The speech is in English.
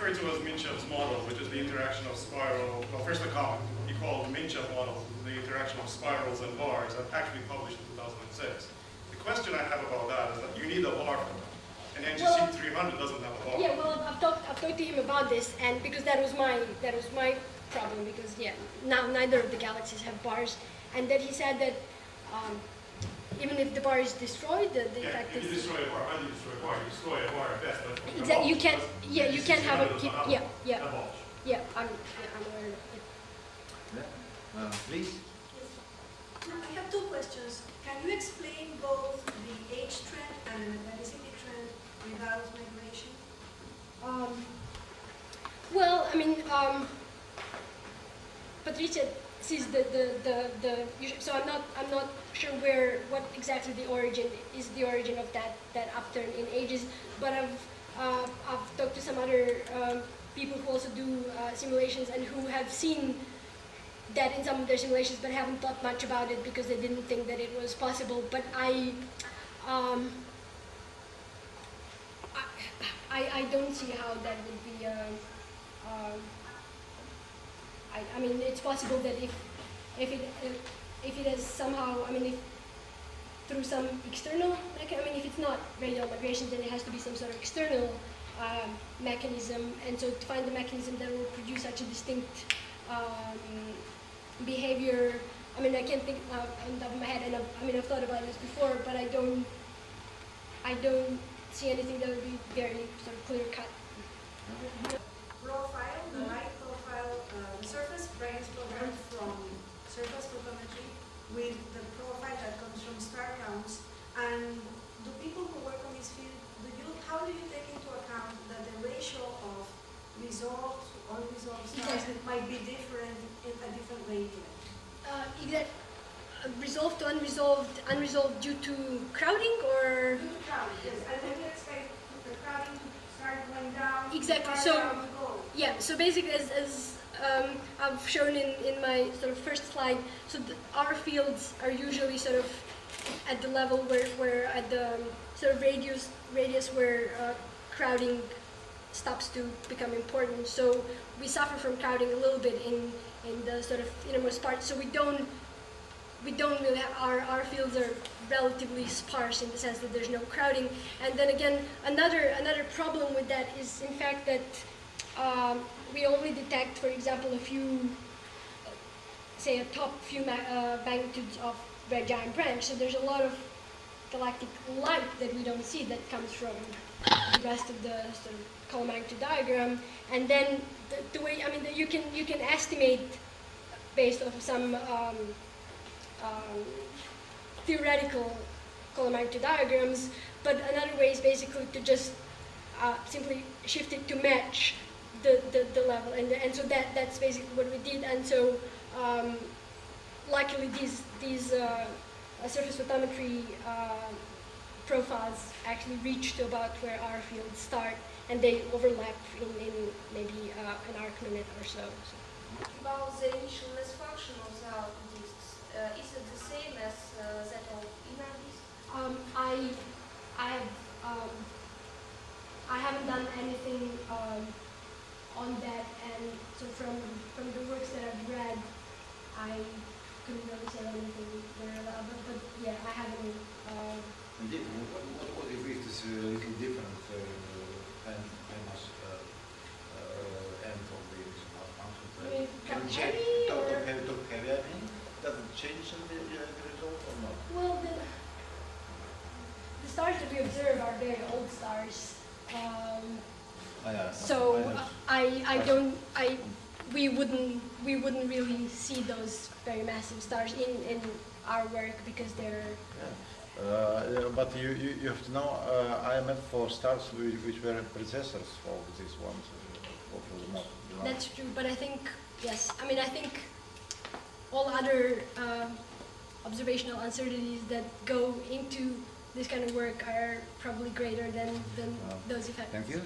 referred to as Minchev's model, which is the interaction of spiral. Well, first the comment he called the Minchev model, the interaction of spirals and bars, that actually published in 2006. The question I have about that is that you need a bar for that, and NGC 300 doesn't have a bar. Yeah, well, I've talked to him about this, and because that was my problem, because yeah, now neither of the galaxies have bars, and that he said that even if the bar is destroyed, the effect is. If you destroy a bar, how do you destroy a bar? You destroy a bar at best. Exactly. You can't. Yeah, you can't have a. Yeah. I'm aware of it. Yeah. Please. Yes. I have two questions. Can you explain both the age trend and the metallicity trend without migration? Well, I mean, Patricia sees so I'm not sure what exactly the origin of that upturn in ages, but I've talked to some other people who also do simulations and who have seen that in some of their simulations, but haven't thought much about it because they didn't think that it was possible. But I don't see how that would be. I mean, it's possible that if it is somehow, I mean, if through some external, if it's not radial migration, then it has to be some sort of external mechanism. And so to find the mechanism that will produce such a distinct behavior, I mean, I can't think on the top of my head, and I've thought about this before, but I don't see anything that would be very sort of clear cut. Profile, the light profile, the surface brightness program from surface photometry with the profile that comes from star counts. And do people who work on this field, how do you take into account that the ratio of resolved to unresolved stars might be different in a different wavelength? Resolved to unresolved due to crowding, or? Due to crowding, yes. And then you expect the crowding to start going down. Exactly. So basically, as I've shown in my sort of first slide, so our fields are usually sort of at the level where at the sort of radius where crowding stops to become important. So we suffer from crowding a little bit in the sort of innermost part. So we don't really have, our fields are relatively sparse in the sense that there's no crowding. And then again, another problem with that is in fact that we only detect, for example, a few, say a top few magnitudes of red giant branch. So there's a lot of galactic light that we don't see that comes from the rest of the sort of color magnitude diagram. And then the way, I mean, you can estimate based off of some theoretical color magnitude diagrams, but another way is basically to just simply shift it to match the level, and so that's basically what we did. And so luckily these surface photometry profiles actually reach to about where our fields start, and they overlap in maybe an arc minute or so. About the initialness function of the output disks, is it the same as that of inner disks? I haven't done anything on that, and so from the works that I've read, I couldn't really say anything there about it, but yeah, I haven't. Indeed, what if it is a little different mass end of the function? Top heavy, or? Top heavy, I mean, does it change the result or not? Well, the stars that we observe are very old stars. So we wouldn't really see those very massive stars in our work because they're. Yeah. But you have to know IMF for stars which were predecessors of these ones. That's true, but I think yes. I mean, I think all other observational uncertainties that go into this kind of work are probably greater than those effects. Thank you.